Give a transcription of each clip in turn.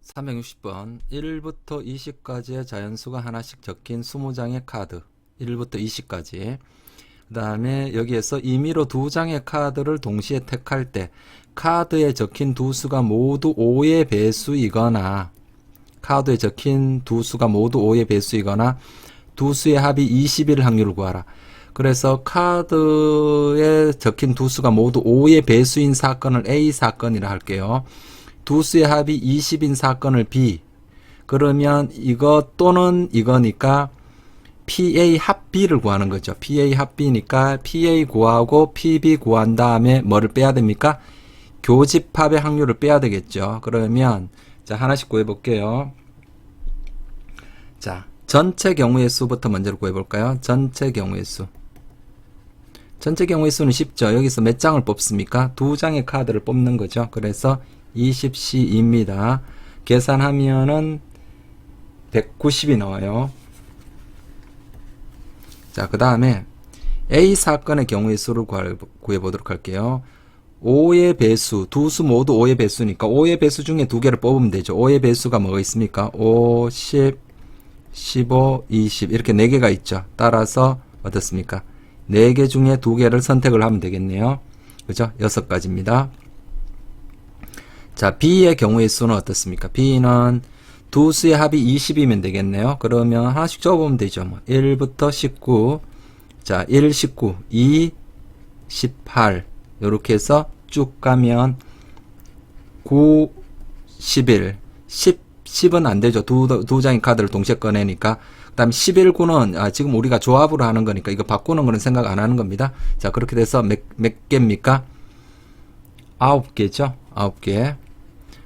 360번 1부터 20까지의 자연수가 하나씩 적힌 20장의 카드 1부터 20까지 그 다음에 여기에서 임의로 2장의 카드를 동시에 택할 때 카드에 적힌 두 수가 모두 5의 배수이거나 카드에 적힌 두 수가 모두 5의 배수이거나 두 수의 합이 20일 확률을 구하라. 그래서 카드에 적힌 두 수가 모두 5의 배수인 사건을 A 사건이라 할게요. 두 수의 합이 20인 사건을 B. 그러면 이거 또는 이거니까 PA 합 B를 구하는 거죠. PA 합 B니까 PA 구하고 PB 구한 다음에 뭐를 빼야 됩니까? 교집합의 확률을 빼야 되겠죠. 그러면 자 하나씩 구해 볼게요. 자 전체 경우의 수부터 먼저 구해 볼까요? 전체 경우의 수. 전체 경우의 수는 쉽죠. 여기서 몇 장을 뽑습니까? 두 장의 카드를 뽑는 거죠. 그래서 20C입니다. 계산하면은 190이 나와요. 자, 그 다음에 A 사건의 경우의 수를 구해보도록 할게요. 5의 배수, 두 수 모두 5의 배수니까 5의 배수 중에 두 개를 뽑으면 되죠. 5의 배수가 뭐가 있습니까? 5, 10, 15, 20 이렇게 4개가 있죠. 따라서 어떻습니까? 4개 중에 2개를 선택을 하면 되겠네요. 그죠? 6가지입니다. 자, B의 경우의 수는 어떻습니까? B는 두 수의 합이 20이면 되겠네요. 그러면 하나씩 적어보면 되죠. 뭐 1부터 19, 자, 1, 19, 2, 18 이렇게 해서 쭉 가면 9, 11, 10은 안 되죠. 두 장의 카드를 동시에 꺼내니까. 그 다음 11, 9는 지금 우리가 조합으로 하는 거니까 이거 바꾸는 거는 생각 안 하는 겁니다. 자, 그렇게 돼서 몇 개입니까? 9개죠. 9개.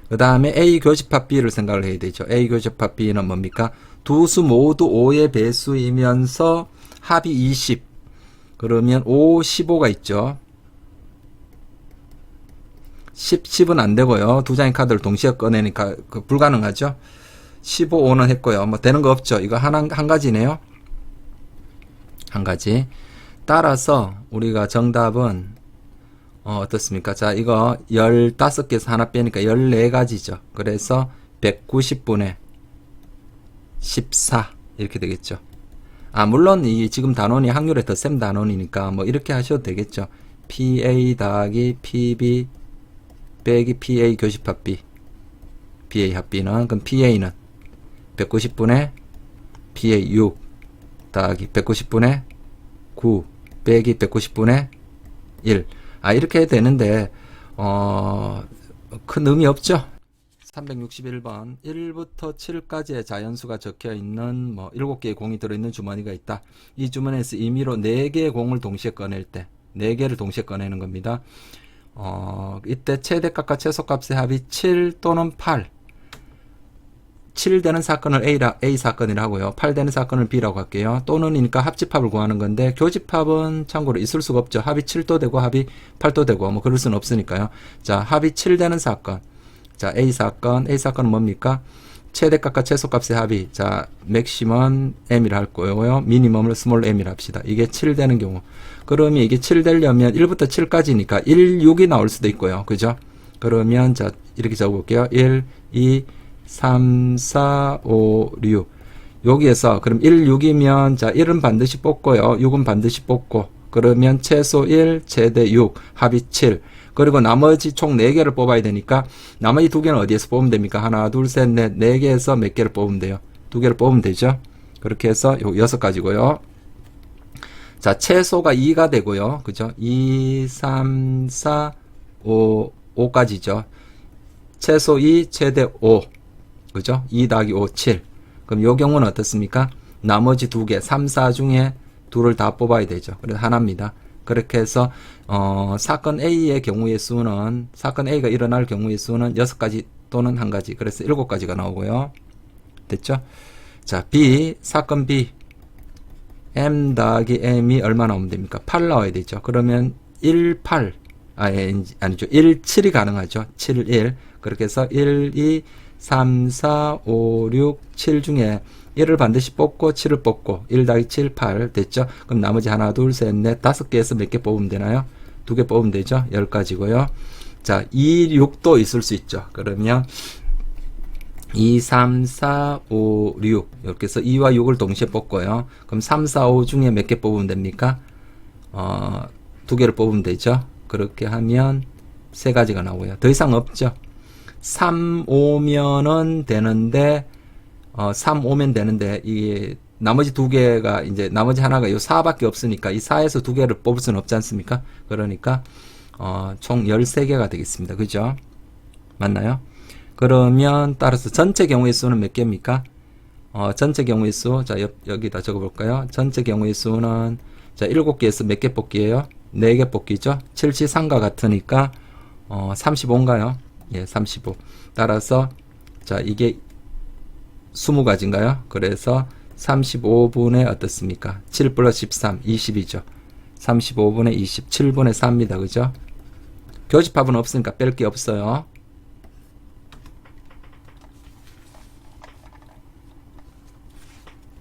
그 다음에 A 교집합 B를 생각을 해야 되죠. A 교집합 B는 뭡니까? 두 수 모두 5의 배수이면서 합이 20. 그러면 5, 15가 있죠. 10은 안 되고요. 두 장의 카드를 동시에 꺼내니까 불가능하죠. 15, 5는 했고요. 뭐 되는 거 없죠. 이거 한 가지네요. 한 가지. 따라서 우리가 정답은 어떻습니까? 자, 이거 15개에서 하나 빼니까 14가지죠. 그래서 190분의 14 이렇게 되겠죠. 물론 이 지금 단원이 확률에 더 센 단원이니까 뭐 이렇게 하셔도 되겠죠. PA 더하기 PB 빼기 PA 교집합 B PA 합 B는 그럼 PA는 190분의 PA 6 더하기 190분의 9 빼기 190분의 1 이렇게 해도 되는데 큰 의미 없죠. 361번 1부터 7까지의 자연수가 적혀있는 뭐 7개의 공이 들어있는 주머니가 있다. 이 주머니에서 임의로 4개의 공을 동시에 꺼낼 때 4개를 동시에 꺼내는 겁니다. 이때 최대값과 최소값의 합이 7 또는 8 7 되는 사건을 A 사건이라 하고요. 8 되는 사건을 B라고 할게요. 또는이니까 합집합을 구하는 건데 교집합은 참고로 있을 수가 없죠. 합이 7도 되고 합이 8도 되고 뭐 그럴 수는 없으니까요. 자, 합이 7 되는 사건. 자, A 사건은 뭡니까? 최대값과 최소값의 합이 자, 맥시멈 M이라 할 거고요. 미니멈을 스몰 M이라 합시다. 이게 7 되는 경우. 그러면 이게 7 되려면 1부터 7까지니까 1, 6이 나올 수도 있고요. 그죠? 그러면 자, 이렇게 적어 볼게요. 1, 2, 3, 4, 5, 6 여기에서 그럼 1, 6이면 자 1은 반드시 뽑고요. 6은 반드시 뽑고 그러면 최소 1, 최대 6 합이 7 그리고 나머지 총 4개를 뽑아야 되니까 나머지 2개는 어디에서 뽑으면 됩니까? 하나, 둘, 셋, 넷 4개에서 몇 개를 뽑으면 돼요? 2개를 뽑으면 되죠. 그렇게 해서 요 6가지고요. 자 최소가 2가 되고요. 그죠? 2, 3, 4, 5, 5까지죠. 최소 2, 최대 5 그죠? 2 더하기 5, 7. 그럼 요 경우는 어떻습니까? 나머지 2개, 3, 4 중에 2를 다 뽑아야 되죠. 그래서 하나입니다. 그렇게 해서, 사건 A의 경우의 수는, 사건 A가 일어날 경우의 수는 6가지 또는 1가지. 그래서 7가지가 나오고요. 됐죠? 자, B, 사건 B. M 더하기 M이 얼마 나오면 됩니까? 8 나와야 되죠. 그러면 1, 8. 아니죠. 1, 7이 가능하죠. 7, 1. 그렇게 해서 1, 2, 3, 4, 5, 6, 7 중에 1을 반드시 뽑고 7을 뽑고 1 더하기 7, 8 됐죠? 그럼 나머지 하나, 둘, 셋, 넷, 5개에서 몇 개 뽑으면 되나요? 2개 뽑으면 되죠? 10가지고요. 자, 2, 6도 있을 수 있죠. 그러면 2, 3, 4, 5, 6 이렇게 해서 2와 6을 동시에 뽑고요. 그럼 3, 4, 5 중에 몇 개 뽑으면 됩니까? 두 개를 뽑으면 되죠. 그렇게 하면 세 가지가 나오고요. 더 이상 없죠. 3 오면은 되는데 3 오면 되는데 이게 나머지 두 개가 이제 나머지 하나가 이 4밖에 없으니까 이 4에서 두 개를 뽑을 수는 없지 않습니까? 그러니까 총 13개가 되겠습니다. 그죠? 맞나요? 그러면 따라서 전체 경우의 수는 몇 개입니까? 전체 경우의 수, 자, 여기다 적어볼까요? 전체 경우의 수는, 자, 7개에서 몇 개 뽑기예요? 4개 뽑기죠? 7치3과 같으니까, 35인가요? 예, 35. 따라서, 자, 이게 20가지인가요? 그래서 35분의 어떻습니까? 7 플러스 13, 20이죠. 35분의 20, 7분의 4입니다. 그죠? 교집합은 없으니까 뺄 게 없어요.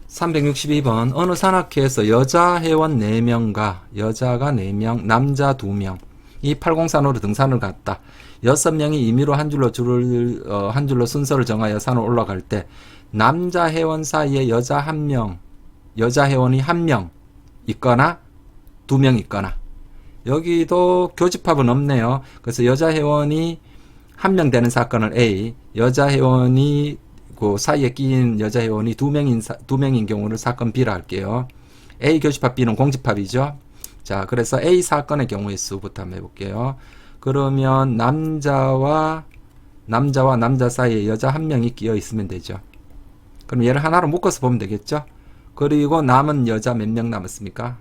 362번 어느 산악회에서 여자 회원 4명과 여자가 4명, 남자 2명 이 803호로 등산을 갔다. 6명이 임의로 한 줄로 순서를 정하여 산을 올라갈 때 남자 회원 사이에 여자 회원이 1명 있거나 2명 있거나 여기도 교집합은 없네요. 그래서 여자 회원이 1명 되는 사건을 A, 여자 회원이 그 사이에 끼인 여자 회원이 2명인 경우를 사건 B라 할게요. A 교집합, B는 공집합이죠. 자, 그래서 A 사건의 경우의 수부터 한번 해볼게요. 그러면 남자 사이에 여자 1명이 끼어 있으면 되죠. 그럼 얘를 하나로 묶어서 보면 되겠죠. 그리고 남은 여자 몇 명 남았습니까?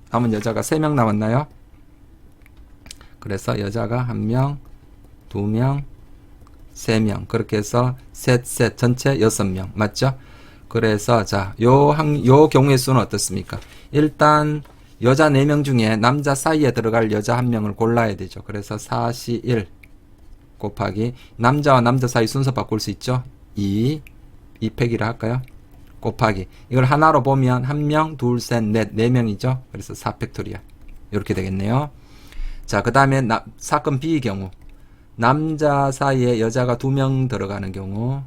남은 여자가 3명 남았나요? 그래서 여자가 1명, 2명, 3명 그렇게 해서 셋 전체 6명 맞죠? 그래서 자, 요 경우의 수는 어떻습니까? 일단 여자 4명 중에 남자 사이에 들어갈 여자 1명을 골라야 되죠. 그래서 41 곱하기 남자와 남자 사이 순서 바꿀 수 있죠? 2 팩이라 할까요? 곱하기 이걸 하나로 보면 1명, 둘, 셋, 넷, 4명이죠. 그래서 4팩토리얼 이렇게 되겠네요. 자, 그 다음에 사건 B의 경우 남자 사이에 여자가 2명 들어가는 경우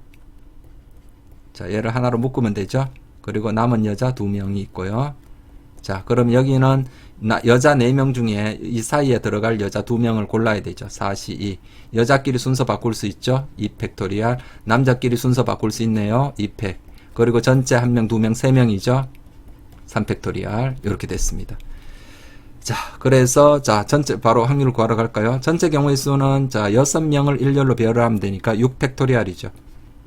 자, 얘를 하나로 묶으면 되죠. 그리고 남은 여자 2명이 있고요. 자, 그럼 여기는 여자 4명 중에 이 사이에 들어갈 여자 2명을 골라야 되죠. 42 여자끼리 순서 바꿀 수 있죠. 2팩토리얼 남자끼리 순서 바꿀 수 있네요. 2팩 그리고 전체 1명, 2명, 3명이죠. 3팩토리얼 이렇게 됐습니다. 자, 그래서 자, 전체 바로 확률을 구하러 갈까요? 전체 경우의 수는 자, 6명을 일렬로 배열을 하면 되니까 6팩토리얼이죠.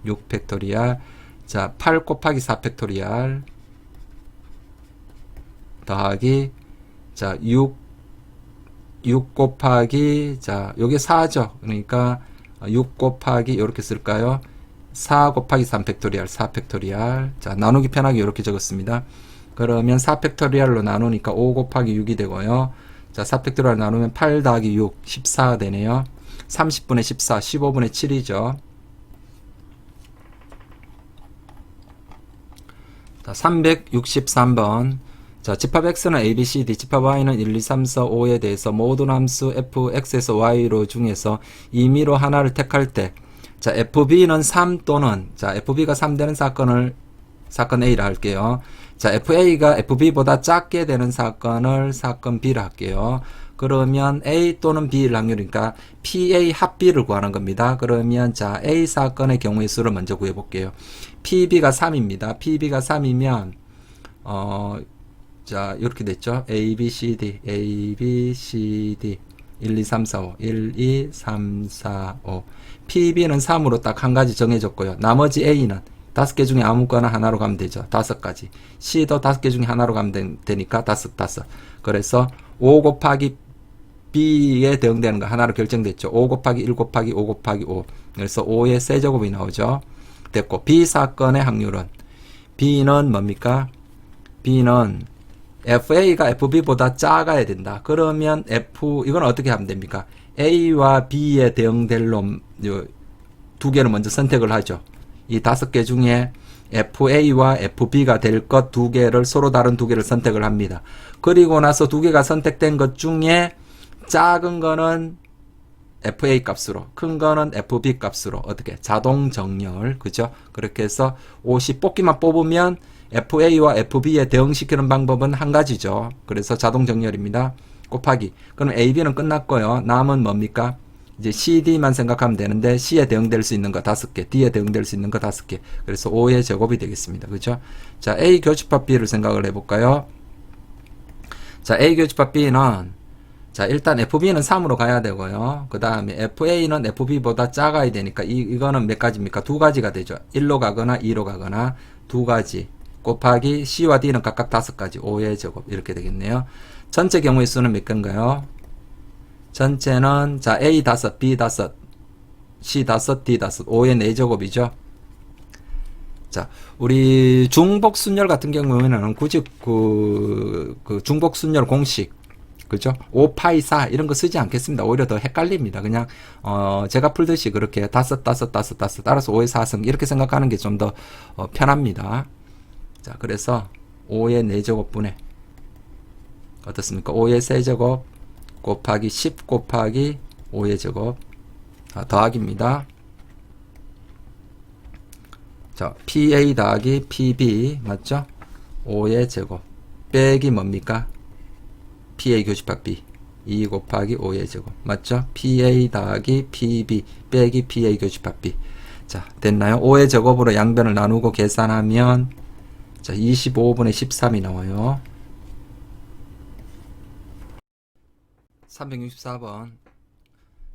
6팩토리얼. 자, 8 곱하기 4팩토리얼 더하기 자, 6 곱하기 자, 요게 4죠. 그러니까 6 곱하기 이렇게 쓸까요? 4 곱하기 3팩토리얼 4팩토리얼. 자, 나누기 편하게 이렇게 적었습니다. 그러면 4팩토리얼로 나누니까 5 곱하기 6이 되고요. 자, 4팩토리얼 나누면 8 더하기 6, 14 되네요. 30분의 14, 15분의 7이죠. 자, 363번. 자, 집합 X는 A, B, C, D, 집합 Y는 1, 2, 3, 4, 5에 대해서 모든 함수 f, X에서 Y로 중에서 임의로 하나를 택할 때 자, FB는 3 또는 자, FB가 3 되는 사건 A라 할게요. 자, FA가 FB보다 작게 되는 사건을 사건 B라 할게요. 그러면 A 또는 B일 확률이니까 PA 합 B를 구하는 겁니다. 그러면 자, A 사건의 경우의 수를 먼저 구해 볼게요. PB가 3입니다. PB가 3이면 자, 이렇게 됐죠. A, B, C, D, A, B, C, D 1, 2, 3, 4, 5 1, 2, 3, 4, 5 PB는 3으로 딱 한 가지 정해졌고요. 나머지 A는 5개 중에 아무거나 하나로 가면 되죠. 5가지. C도 5개 중에 하나로 가면 되니까 5. 그래서 5 곱하기 B에 대응되는 거 하나로 결정됐죠. 5 곱하기 1 곱하기 5 곱하기 5. 그래서 5의 세제곱이 나오죠. 됐고, B 사건의 확률은 B는 뭡니까? B는 FA가 FB보다 작아야 된다. 그러면 이건 어떻게 하면 됩니까? A와 B에 대응될 놈 두 개를 먼저 선택을 하죠. 이 5개 중에 FA와 FB가 될 것 2개를 서로 다른 2개를 선택을 합니다. 그리고 나서 2개가 선택된 것 중에 작은 거는 FA 값으로, 큰 거는 FB 값으로 어떻게 자동 정렬, 그죠? 그렇게 해서 옷이 뽑기만 뽑으면 FA와 FB에 대응시키는 방법은 한 가지죠. 그래서 자동 정렬입니다. 곱하기. 그럼 AB는 끝났고요. 남은 뭡니까? 이제 CD만 생각하면 되는데 C에 대응될 수 있는 거 5개, D에 대응될 수 있는 거 5개. 그래서 5의 제곱이 되겠습니다. 그죠? 자, A 교집합 B를 생각을 해볼까요? 자, A 교집합 B는 자, 일단 FB는 3으로 가야 되고요. 그 다음에 FA는 FB보다 작아야 되니까 이거는 몇 가지입니까? 두 가지가 되죠. 1로 가거나 2로 가거나 두 가지. 곱하기 C와 D는 각각 5가지. 5의 제곱 이렇게 되겠네요. 전체 경우의 수는 몇 건가요? 전체는 자 A 5, B 5, C 5, D 5, 5의 4제곱이죠. 자, 우리 중복순열 같은 경우에는 굳이 그 중복순열 공식, 그죠? 5파이 4 이런 거 쓰지 않겠습니다. 오히려 더 헷갈립니다. 그냥 제가 풀듯이 그렇게 5, 5, 5, 5 따라서 5의 4승 이렇게 생각하는 게 좀 더 편합니다. 자, 그래서 5의 4제곱분의 어떻습니까? 5의 세제곱 곱하기 10 곱하기 5의 제곱 더하기입니다. 자, PA 더하기 PB 맞죠? 5의 제곱 빼기 뭡니까? PA 교집합 B 2 곱하기 5의 제곱 맞죠? PA 더하기 PB 빼기 PA 교집합 B. 자, 됐나요? 5의 제곱으로 양변을 나누고 계산하면 자, 25분의 13이 나와요. 364번.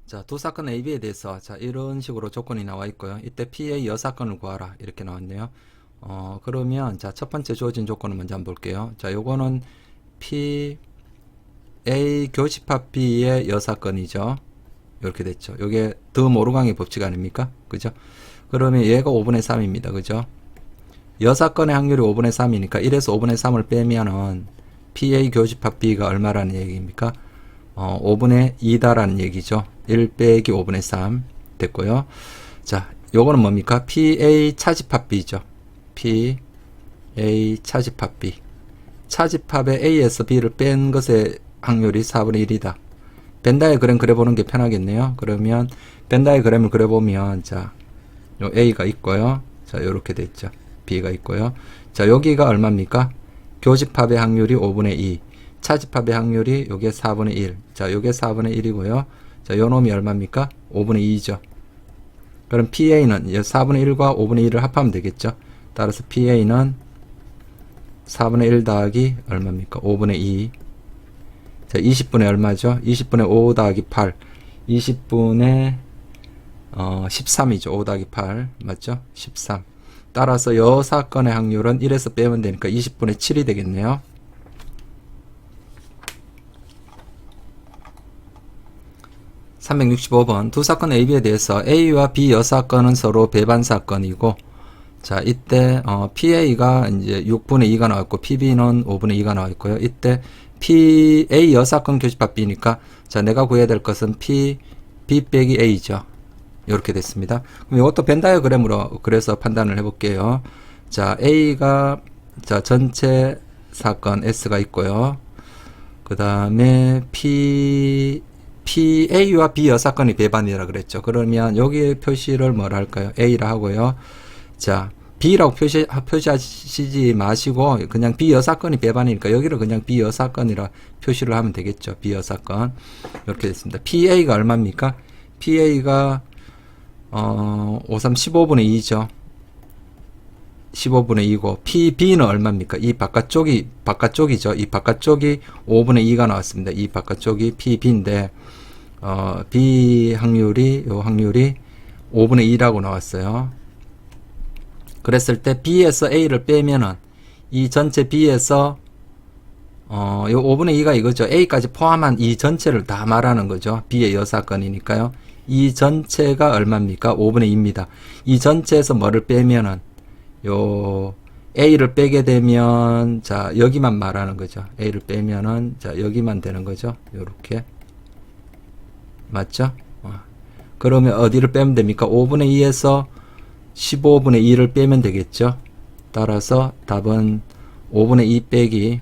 자, 두 사건 AB에 대해서 자, 이런 식으로 조건이 나와 있고요. 이때 PA 여사건을 구하라 이렇게 나왔네요. 그러면 자, 첫 번째 주어진 조건을 먼저 한번 볼게요. 자, 요거는 PA 교집합 B의 여사건이죠. 이렇게 됐죠. 요게 더 모르강의 법칙 아닙니까? 그죠? 그러면 얘가 5분의 3입니다. 그죠? 여사건의 확률이 5분의 3이니까 1에서 5분의 3을 빼면은 PA 교집합 B가 얼마라는 얘기입니까? 5분의 2다라는 얘기죠. 1 빼기 5분의 3 됐고요. 자, 요거는 뭡니까? PA 차집합 B죠. PA 차집합 B. 차집합의 A에서 B를 뺀 것의 확률이 4분의 1이다. 벤다이그램 그려보는 게 편하겠네요. 그러면 벤다이그램을 그려보면 자, 요 A가 있고요. 자, 요렇게 됐죠. B가 있고요. 자, 여기가 얼마입니까? 교집합의 확률이 5분의 2. 차집합의 확률이 요게 4분의 1. 자, 요게 4분의 1이고요. 자, 요 놈이 얼마입니까? 5분의 2죠. 그럼 PA는 4분의 1과 5분의 1을 합하면 되겠죠. 따라서 PA는 4분의 1 더하기 얼마입니까? 5분의 2. 자, 20분의 얼마죠? 20분의 5 더하기 8. 20분의 13이죠. 5 더하기 8. 맞죠? 13. 따라서 요 사건의 확률은 1에서 빼면 되니까 20분의 7이 되겠네요. 365번. 두 사건 AB에 대해서 A와 B 여사건은 서로 배반 사건이고, 자, 이때, PA가 이제 6분의 2가 나왔고, PB는 5분의 2가 나와 있고요. 이때, PA 여사건 교집합 B니까, 자, 내가 구해야 될 것은 B 빼기 A죠. 이렇게 됐습니다. 그럼 이것도 벤 다이어그램으로 그래서 판단을 해볼게요. 자, A가, 자, 전체 사건 S가 있고요. 그 다음에 PA와 B 여사건이 배반이라 그랬죠. 그러면 여기 표시를 뭐라 할까요? A라 하고요. 자, B라고 표시하시지 마시고 그냥 B 여사건이 배반이니까 여기를 그냥 B 여사건이라 표시를 하면 되겠죠. B 여사건. 이렇게 됐습니다. PA가 얼마입니까? PA가 53 15분의 2죠. 15분의 2고 PB는 얼마입니까? 이 바깥쪽이죠. 이 바깥쪽이 5분의 2가 나왔습니다. 이 바깥쪽이 PB인데 B 확률이 요 확률이 5분의 2라고 나왔어요. 그랬을 때 B에서 A를 빼면은 이 전체 B에서 요 5분의 2가 이거죠. A까지 포함한 이 전체를 다 말하는 거죠. B의 여사건이니까요. 이 전체가 얼마입니까? 5분의 2입니다. 이 전체에서 뭐를 빼면은 요 A를 빼게 되면 자, 여기만 말하는 거죠. A를 빼면은 자, 여기만 되는 거죠. 요렇게. 맞죠? 그러면 어디를 빼면 됩니까? 5분의 2에서 15분의 2를 빼면 되겠죠. 따라서 답은 5분의 2 빼기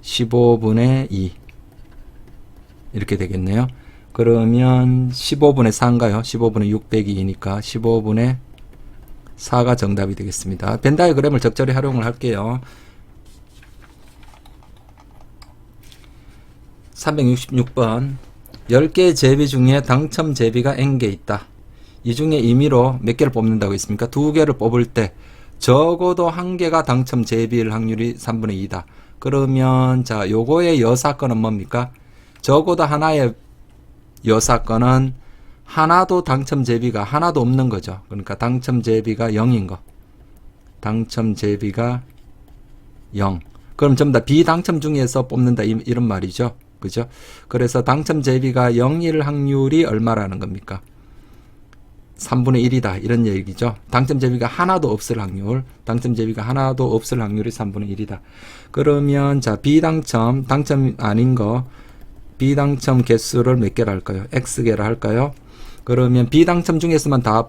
15분의 2 이렇게 되겠네요. 그러면 15분의 4인가요? 15분의 6 빼기 2니까 15분의 4가 정답이 되겠습니다. 벤 다이어그램을 적절히 활용을 할게요. 366번 10개의 제비 중에 당첨 제비가 n개 있다. 이 중에 임의로 몇 개를 뽑는다고 했습니까? 2개를 뽑을 때 적어도 1개가 당첨 제비일 확률이 3분의 2다. 그러면 자, 요거의 여사건은 뭡니까? 적어도 하나의 여사건은 하나도 당첨 제비가 하나도 없는 거죠. 그러니까 당첨 제비가 0인 거. 당첨 제비가 0. 그럼 전부 다 비당첨 중에서 뽑는다 이런 말이죠. 그죠? 그래서 당첨 제비가 0일 확률이 얼마라는 겁니까? 3분의 1이다. 이런 얘기죠. 당첨 제비가 하나도 없을 확률. 당첨 제비가 하나도 없을 확률이 3분의 1이다. 그러면 자, 비당첨, 당첨 아닌 거 비당첨 개수를 몇 개로 할까요? X개로 할까요? 그러면 비당첨 중에서만 다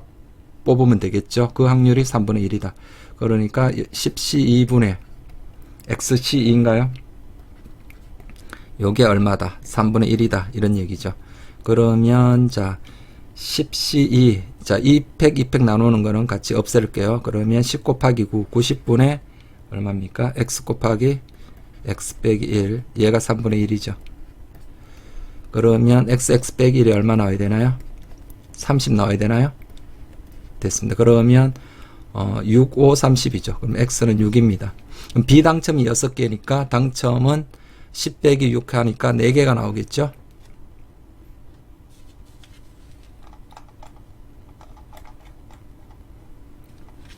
뽑으면 되겠죠. 그 확률이 3분의 1이다. 그러니까 10C 2분의 XC2인가요? 요게 얼마다? 3분의 1이다. 이런 얘기죠. 그러면 자 10C2 자 2팩 2팩 나누는 거는 같이 없앨게요. 그러면 10 곱하기 9 90분의 얼마입니까? X 곱하기 X 빼기 1 얘가 3분의 1이죠. 그러면 XX 빼기 1이 얼마 나와야 되나요? 30 나와야 되나요? 됐습니다. 그러면 6, 5, 30이죠. 그럼 X는 6입니다. 그럼 비당첨이 6개니까 당첨은 10 빼기 6 하니까 4개가 나오겠죠.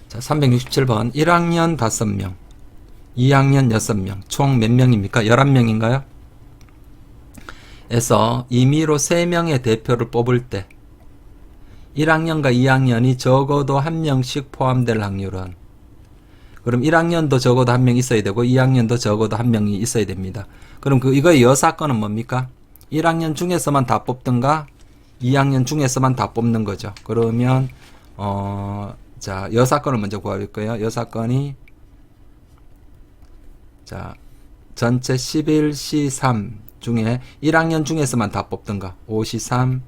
자, 367번 1학년 5명 2학년 6명 총 몇 명입니까? 11명인가요? 에서 임의로 3명의 대표를 뽑을 때 1학년과 2학년이 적어도 1명씩 포함될 확률은 그럼 1학년도 적어도 1명 있어야 되고 2학년도 적어도 1명이 있어야 됩니다. 그럼 이거의 여사건은 뭡니까? 1학년 중에서만 다 뽑든가 2학년 중에서만 다 뽑는 거죠. 그러면 자, 여사건을 먼저 구할 거예요. 여사건이 자, 전체 11C3 중에 1학년 중에서만 다 뽑든가 5C3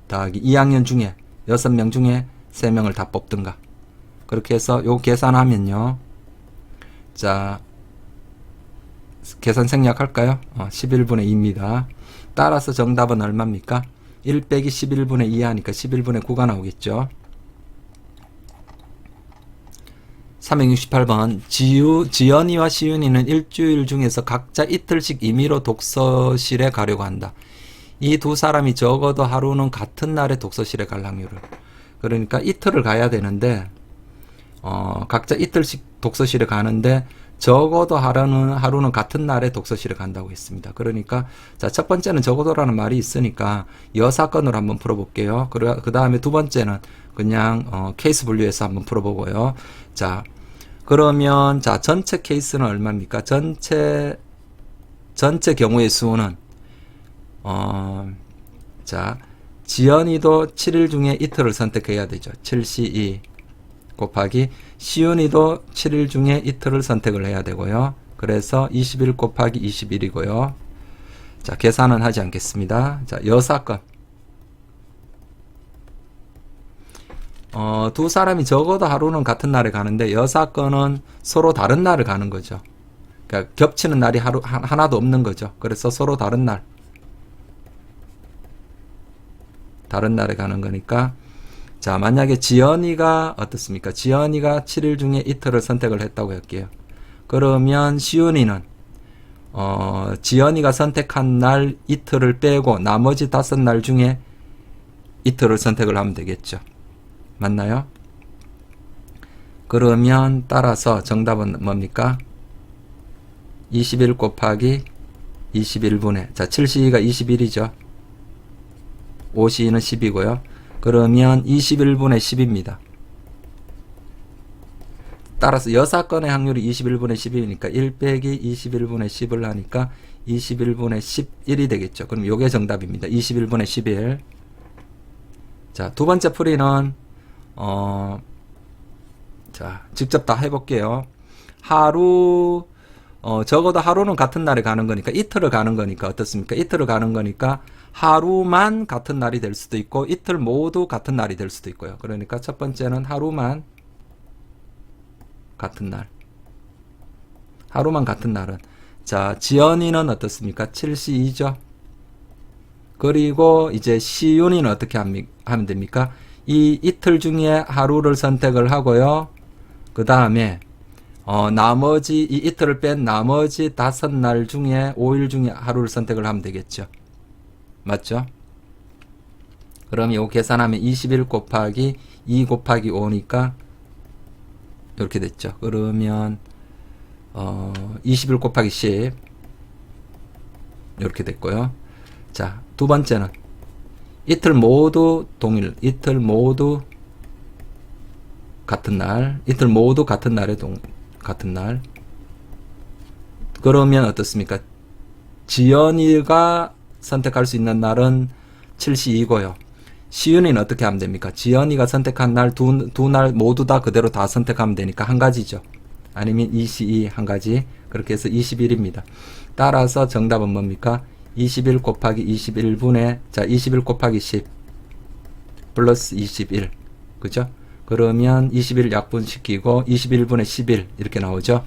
더하기 2학년 중에 6명 중에 3명을 다 뽑든가 그렇게 해서 요 계산하면요. 자, 계산 생략할까요? 11분의 2입니다. 따라서 정답은 얼마입니까? 1 빼기 11분의 2 하니까 11분의 9가 나오겠죠. 368번 지연이와 시윤이는 일주일 중에서 각자 이틀씩 임의로 독서실에 가려고 한다. 이 두 사람이 적어도 하루는 같은 날에 독서실에 갈 확률을 그러니까 이틀을 가야 되는데 각자 이틀씩 독서실에 가는데 적어도 하루는 같은 날에 독서실에 간다고 했습니다. 그러니까 자, 첫 번째는 적어도라는 말이 있으니까 여사건으로 한번 풀어볼게요. 그 다음에 두 번째는 그냥 케이스 분류해서 한번 풀어보고요. 자, 그러면 자, 전체 케이스는 얼마입니까? 전체 경우의 수는 자, 지연이도 7일 중에 이틀을 선택해야 되죠. 7C2 곱하기 시윤이도 7일 중에 이틀을 선택을 해야 되고요. 그래서 21 곱하기 21이고요. 자, 계산은 하지 않겠습니다. 자, 여사건 두 사람이 적어도 하루는 같은 날에 가는데 여사건은 서로 다른 날을 가는 거죠. 그러니까 겹치는 날이 하나도 없는 거죠. 그래서 서로 다른 날에 가는 거니까 자, 만약에 지연이가 어떻습니까? 지연이가 7일 중에 이틀을 선택을 했다고 할게요. 그러면 시윤이는 지연이가 선택한 날 이틀을 빼고 나머지 5날 중에 이틀을 선택을 하면 되겠죠. 맞나요? 그러면 따라서 정답은 뭡니까? 21 곱하기 21분의 자, 7시가 21이죠. 5시는 10이고요. 그러면 21분의 10입니다. 따라서 여사건의 확률이 21분의 10이니까 1 빼기 21분의 10을 하니까 21분의 11이 되겠죠. 그럼 요게 정답입니다. 21분의 11. 자, 두 번째 풀이는 자, 직접 다 해볼게요. 적어도 하루는 같은 날에 가는 거니까 이틀을 가는 거니까 어떻습니까? 이틀을 가는 거니까 하루만 같은 날이 될 수도 있고 이틀 모두 같은 날이 될 수도 있고요. 그러니까 첫 번째는 하루만 같은 날. 하루만 같은 날은 자, 지연이는 어떻습니까? 7시2죠. 그리고 이제 시윤이는 어떻게 하면 됩니까? 이 이틀 중에 하루를 선택을 하고요. 그 다음에 나머지 이 이틀을 뺀 나머지 5날 중에 5일 중에 하루를 선택을 하면 되겠죠. 맞죠? 그럼 이거 계산하면 21 곱하기 2 곱하기 5니까 이렇게 됐죠. 그러면 21 곱하기 10 이렇게 됐고요. 자, 두 번째는 이틀 모두 동일, 이틀 모두 같은 날, 이틀 모두 같은 날에 같은 날. 그러면 어떻습니까? 지연이가 선택할 수 있는 날은 7시2고요. 시윤이는 어떻게 하면 됩니까? 지연이가 선택한 날 두 날 모두 다 그대로 다 선택하면 되니까 한 가지죠. 아니면 2시2 한 가지. 그렇게 해서 21입니다. 따라서 정답은 뭡니까? 21 곱하기 21분의 자 21 곱하기 10 플러스 21 그죠? 그러면 21 약분시키고 21분의 11 이렇게 나오죠.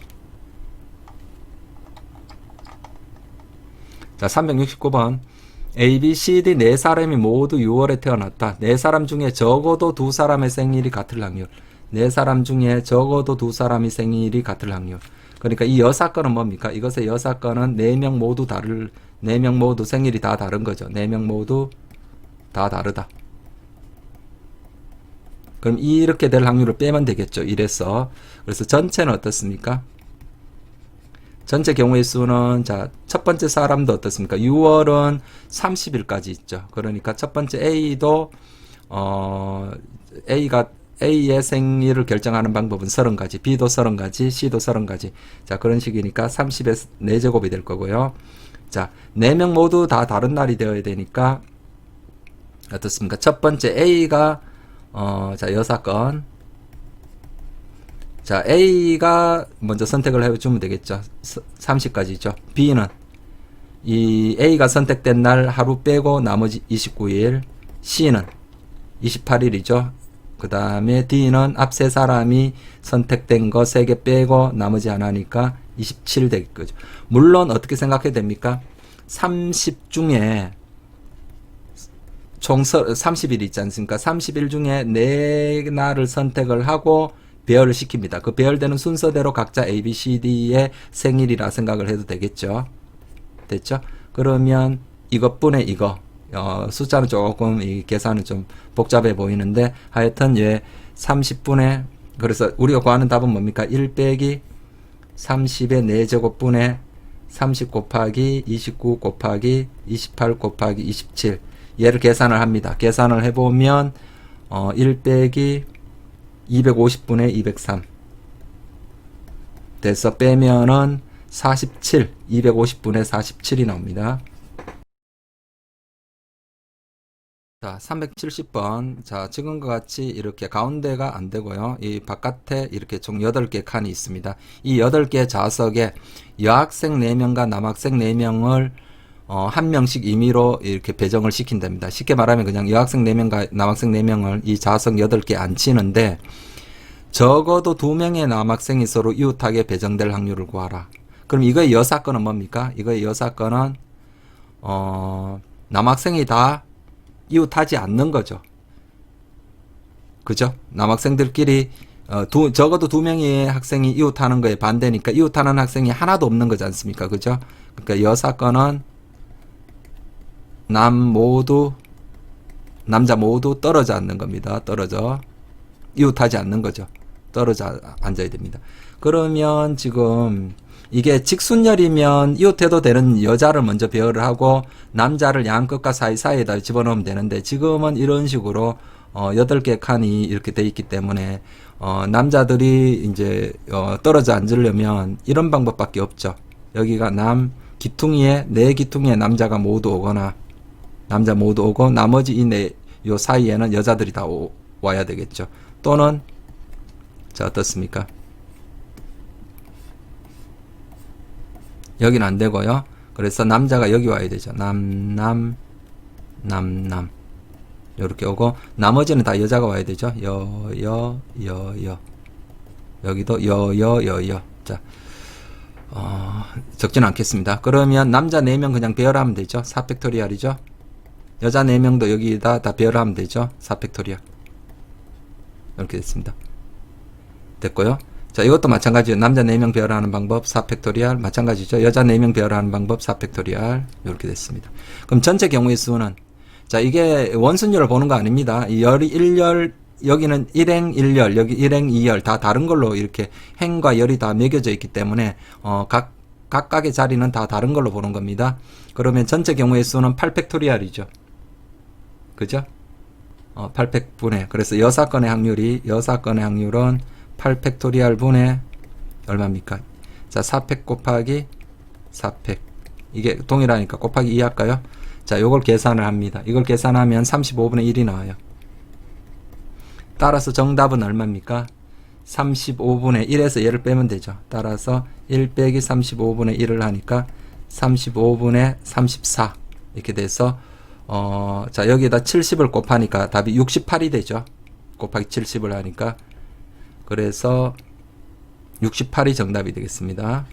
자 369번 A, B, C, D 네 사람이 모두 6월에 태어났다. 네 사람 중에 적어도 두 사람의 생일이 같을 확률. 네 사람 중에 적어도 두 사람이 생일이 같을 확률. 그러니까 이 여사건은 뭡니까? 이것의 여사건은 4명 모두 4명 모두 생일이 다 다른 거죠. 4명 모두 다 다르다. 그럼 이렇게 될 확률을 빼면 되겠죠. 이래서. 그래서 전체는 어떻습니까? 전체 경우의 수는 자, 첫 번째 사람도 어떻습니까? 6월은 30일까지 있죠. 그러니까 첫 번째 A도 A의 생일을 결정하는 방법은 30가지, B도 30가지, C도 30가지. 자, 그런 식이니까 30의 4제곱이 될 거고요. 자, 4명 모두 다 다른 날이 되어야 되니까 어떻습니까? 첫 번째 A가 자, 여사건. 자, A가 먼저 선택을 해주면 되겠죠. 30까지죠. B는 이 A가 선택된 날 하루 빼고 나머지 29일. C는 28일이죠. 그 다음에 D는 앞 세 사람이 선택된 거 3개 빼고 나머지 하나니까 27 될 거죠. 물론 어떻게 생각해야 됩니까? 30 중에 총 30일 있지 않습니까? 30일 중에 4날을 선택을 하고 배열을 시킵니다. 그 배열되는 순서대로 각자 A, B, C, D의 생일이라 생각을 해도 되겠죠. 됐죠? 그러면 이것분의 이거 숫자는 조금 이 계산은 좀 복잡해 보이는데 하여튼 예 30분의 그래서 우리가 구하는 답은 뭡니까? 1 빼기 30의 4제곱분의 30 곱하기 29 곱하기 28 곱하기 27 얘를 계산을 합니다. 계산을 해보면 1 빼기 250분의 203 돼서 빼면은 47 250분의 47이 나옵니다. 자 370번 자 지금과 같이 이렇게 가운데가 안 되고요. 이 바깥에 이렇게 총 8개 칸이 있습니다. 이 8개 좌석에 여학생 4명과 남학생 4명을 한 명씩 임의로 이렇게 배정을 시킨답니다. 쉽게 말하면 그냥 여학생 4명과 남학생 4명을 이 좌석 8개 앉히는데 적어도 2명의 남학생이 서로 이웃하게 배정될 확률을 구하라. 그럼 이거의 여사건은 뭡니까? 이거의 여사건은 남학생이 다 이웃하지 않는 거죠. 그죠? 남학생들끼리 적어도 2명의 학생이 이웃하는 거에 반대니까 이웃하는 학생이 하나도 없는 거지 않습니까? 그죠? 그러니까 여사건은 남자 모두 떨어져 앉는 겁니다. 떨어져 이웃하지 않는 거죠. 떨어져 앉아야 됩니다. 그러면 지금 이게 직순열이면 이웃해도 되는 여자를 먼저 배열을 하고 남자를 양끝과 사이사이에다 집어넣으면 되는데 지금은 이런 식으로 8개 칸이 이렇게 돼 있기 때문에 남자들이 이제 떨어져 앉으려면 이런 방법밖에 없죠. 여기가 기퉁이에 4기퉁이에 남자가 모두 오거나 남자 모두 오고 나머지 요 사이에는 여자들이 다 와야 되겠죠. 또는 자 어떻습니까? 여기는 안 되고요. 그래서 남자가 여기 와야 되죠. 남. 요렇게 오고, 나머지는 다 여자가 와야 되죠. 여. 여기도 여. 자, 적지는 않겠습니다. 그러면 남자 4명 그냥 배열하면 되죠. 4팩토리얼이죠. 여자 4명도 여기다 다 배열하면 되죠. 4팩토리얼. 이렇게 됐습니다. 됐고요. 자, 이것도 마찬가지예요. 남자 4명 배열하는 방법 4팩토리얼 마찬가지죠. 여자 4명 배열하는 방법 4팩토리얼 이렇게 됐습니다. 그럼 전체 경우의 수는, 자, 이게 원순열을 보는 거 아닙니다. 이 열이 1열, 여기는 1행 1열, 여기 1행 2열 다 다른 걸로 이렇게 행과 열이 다 매겨져 있기 때문에 각각의 자리는 다 다른 걸로 보는 겁니다. 그러면 전체 경우의 수는 8팩토리얼이죠. 그죠? 8팩분의, 그래서 여사건의 확률은 8팩토리얼 분의 얼마입니까? 자, 4팩 곱하기 4팩. 이게 동일하니까 곱하기 2 할까요? 자, 요걸 계산을 합니다. 이걸 계산하면 35분의 1이 나와요. 따라서 정답은 얼마입니까? 35분의 1에서 얘를 빼면 되죠. 따라서 1 빼기 35분의 1을 하니까 35분의 34 이렇게 돼서 자, 여기에다 70을 곱하니까 답이 68이 되죠. 곱하기 70을 하니까. 그래서 68이 정답이 되겠습니다.